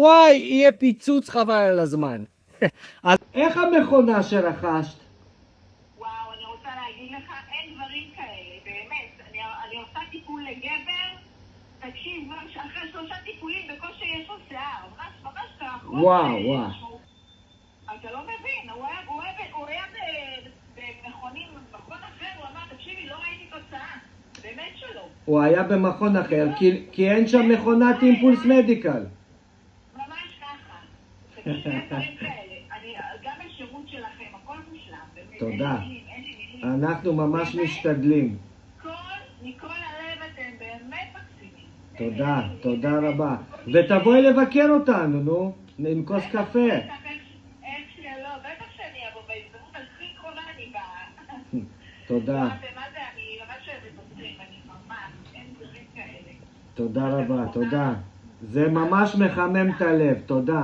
וואי, יהיה פיצוץ חבל על הזמן. אז איך המכונה שרכשת? וואו, אני רוצה להגיד לך, אין דברים כאלה, באמת. אני עושה טיפול לגבר, תקשיב, אחרי 3 טיפולים בקושי יש לו שיער, ממש ככה. וואו. אתה לא מבין, הוא היה במכון אחר, הוא אמר, תקשיבי, לא ראיתי תוצאה, באמת שלא. הוא היה במכון אחר, כי אין שם מכונת אימפולס מדיקל. ממש ככה. תקשיב, אין דברים כאלה. גם השירות שלכם, הכל מושלם. באמת, תודה. אין לי מילים. אנחנו ממש משתדלים. מכל הלב אתם באמת מקסימים. תודה רבה. ותבואי לבקר אותנו, נו, עם כוס קפה. איך שלא, בטח שאני אבוא בהזדמנות הכי קרובה אני באה. תודה. מה זה, אני ממש אוהבת אתכם, אני ממש, אין דברים כאלה. תודה רבה, תודה. זה ממש מחמם את הלב, תודה.